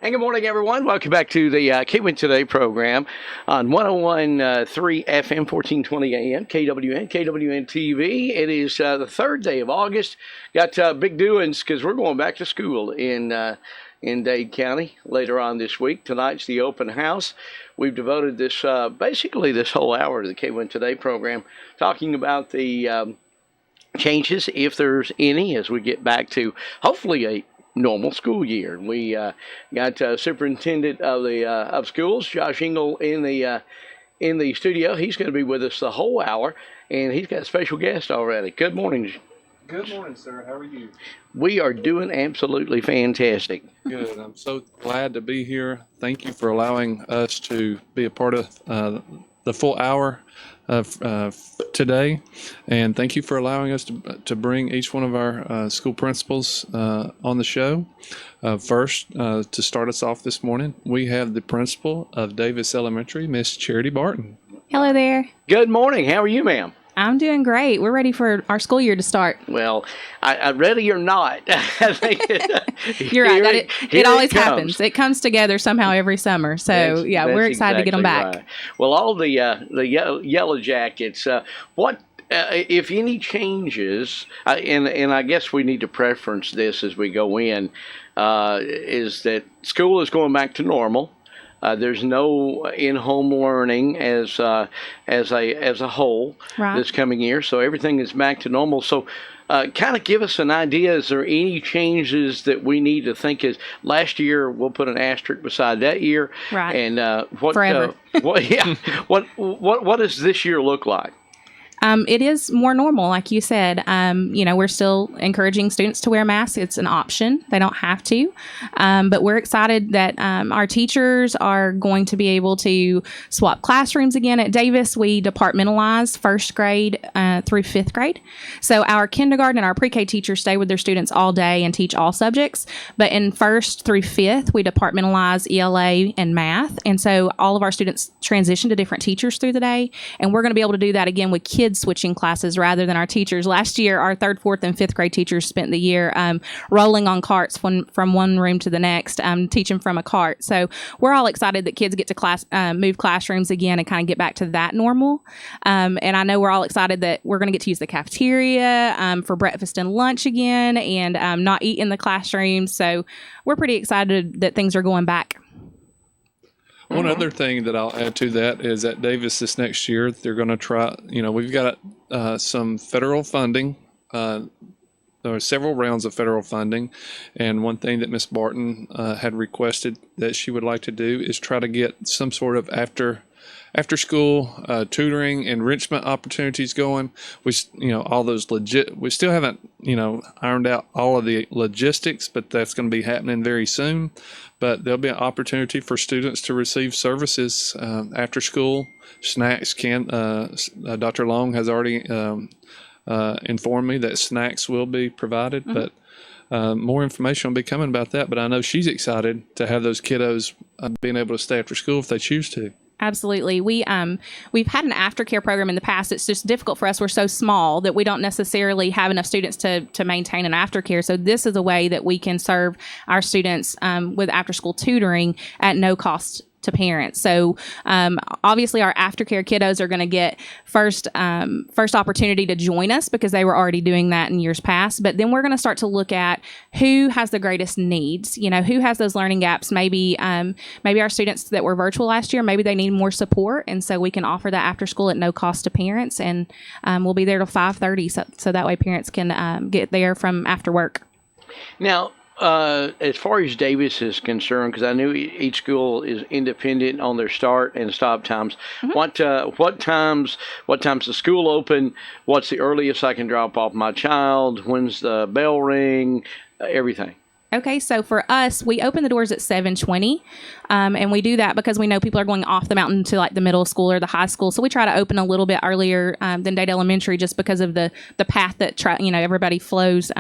And good morning, everyone. Welcome back to the KWIN Today program on 101.3 FM, 1420 AM, KWN, KWN TV. It is the third day of August. Got big doings because we're going back to school in Dade County later on this week. Tonight's the open house. We've devoted this basically this whole hour to the KWIN Today program, talking about the changes, if there's any, as we get back to hopefully a normal school year. We got Superintendent of Schools, Josh Ingle, in the studio. He's going to be with us the whole hour, and he's got a special guest already. Good morning. Good morning, sir. How are you? We are doing absolutely fantastic. Good. I'm so glad to be here. Thank you for allowing us to be a part of the full hour of today, and thank you for allowing us to bring each one of our school principals on the show. First, to start us off this morning, we have the principal of Davis Elementary, Miss Charity Barton. Hello there. Good morning. How are you, ma'am? I'm doing great. We're ready for our school year to start. Well, I ready or not, I think you're right. It always happens. It comes together somehow every summer. So that's we're excited to get them back. Right. Well, all the Yellow Jackets. What if any changes? And I guess we need to preference this as we go in. Is that school is going back to normal? There's no in-home learning as a whole this coming year, so everything is back to normal. So, kind of give us an idea. Is there any changes that we need to think? Is last year we'll put an asterisk beside that year, right? And what? Forever. What does this year look like? It is more normal, like you said. We're still encouraging students to wear masks. It's an option. They don't have to. But we're excited that our teachers are going to be able to swap classrooms again. At Davis, we departmentalize first grade through fifth grade. So our kindergarten and our pre-K teachers stay with their students all day and teach all subjects. But in first through fifth, we departmentalize ELA and math. And so all of our students transition to different teachers through the day. And we're going to be able to do that again with kids switching classes rather than our teachers. Last year, our third, fourth, and fifth grade teachers spent the year rolling on carts from one room to the next, teaching from a cart. So we're all excited that kids get to move classrooms again and kind of get back to that normal. And I know we're all excited that we're going to get to use the cafeteria for breakfast and lunch again and not eat in the classrooms. So we're pretty excited that things are going back. One other thing that I'll add to that is at Davis this next year, they're going to try, we've got some federal funding. There are several rounds of federal funding. And one thing that Miss Barton had requested that she would like to do is try to get some sort of after school tutoring, enrichment opportunities going. We still haven't, ironed out all of the logistics, but that's going to be happening very soon. But there'll be an opportunity for students to receive services after school. Snacks Dr. Long has already informed me that snacks will be provided, but more information will be coming about that. But I know she's excited to have those kiddos being able to stay after school if they choose to. Absolutely. We've had an aftercare program in the past. It's just difficult for us. We're so small that we don't necessarily have enough students to maintain an aftercare. So this is a way that we can serve our students with after school tutoring at no cost to parents. So obviously our aftercare kiddos are going to get first opportunity to join us because they were already doing that in years past. But then we're going to start to look at who has the greatest needs, who has those learning gaps. Maybe our students that were virtual last year, maybe they need more support. And so we can offer that after school at no cost to parents. And we'll be there till 5:30. So that way parents can get there from after work. Now, as far as Davis is concerned, because I knew each school is independent on their start and stop times. Mm-hmm. What times the school open? What's the earliest I can drop off my child? When's the bell ring? Everything. Okay, so for us, we open the doors at 7:20, and we do that because we know people are going off the mountain to like the middle school or the high school. So we try to open a little bit earlier than Dade Elementary just because of the path that everybody flows.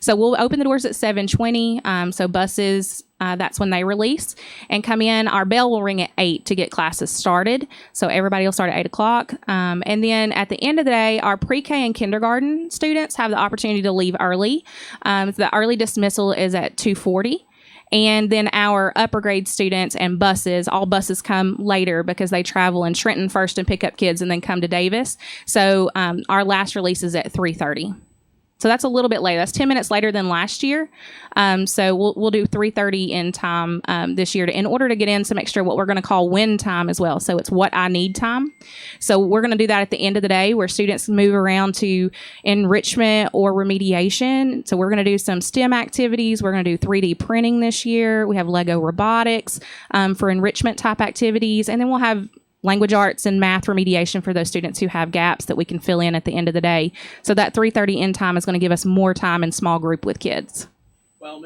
So we'll open the doors at 7:20. So buses. That's when they release and come in. Our bell will ring at 8 to get classes started. So everybody will start at 8 o'clock. And then at the end of the day, our pre-K and kindergarten students have the opportunity to leave early. The early dismissal is at 2:40. And then our upper grade students and buses, all buses come later because they travel in Trenton first and pick up kids and then come to Davis. So our last release is at 3:30. So that's a little bit later. That's 10 minutes later than last year. So we'll do 3:30 in time this year in order to get in some extra what we're going to call win time as well. So it's what I need time. So we're going to do that at the end of the day where students move around to enrichment or remediation. So we're going to do some STEM activities. We're going to do 3D printing this year. We have Lego robotics for enrichment type activities. And then we'll have language arts and math remediation for those students who have gaps that we can fill in at the end of the day. So that 3:30 end time is going to give us more time in small group with kids. Well,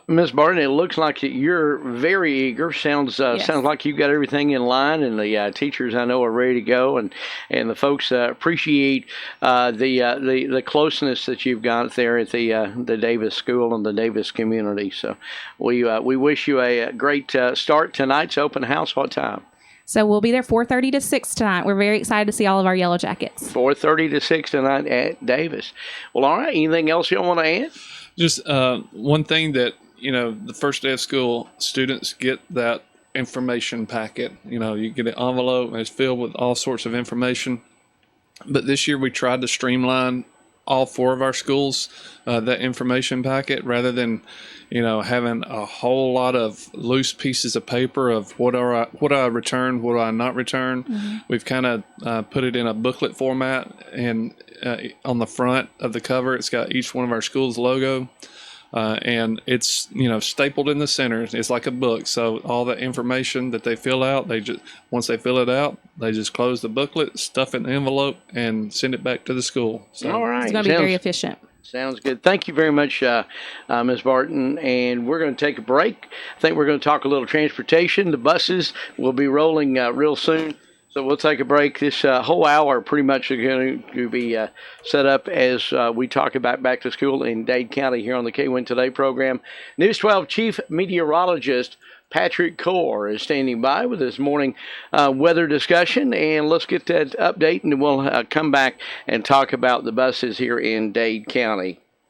Ms. Barton, it looks like you're very eager. Sounds like you've got everything in line, and the teachers I know are ready to go, and the folks appreciate the closeness that you've got there at the Davis School and the Davis community. So we wish you a great start. Tonight's open house. What time? So we'll be there 4:30 to 6 tonight. We're very excited to see all of our Yellow Jackets. 4:30 to 6 tonight at Davis. Well, all right. Anything else you want to add? Just one thing that, the first day of school, students get that information packet. You get an envelope and it's filled with all sorts of information. But this year we tried to streamline all 4 of our schools, that information packet, rather than, having a whole lot of loose pieces of paper of what do I return, what do I not return. Mm-hmm. We've kind of put it in a booklet format, and on the front of the cover, it's got each one of our schools' logo. And it's, stapled in the center. It's like a book. So all the information that they fill out, once they fill it out, they just close the booklet, stuff it in the envelope, and send it back to the school. So all right. It's going to be very efficient. Sounds good. Thank you very much, Ms. Barton. And we're going to take a break. I think we're going to talk a little transportation. The buses will be rolling real soon. So we'll take a break. This whole hour pretty much is going to be set up as we talk about back to school in Dade County here on the K-Win Today program. News 12 Chief Meteorologist Patrick Core is standing by with this morning weather discussion. And let's get that update, and we'll come back and talk about the buses here in Dade County.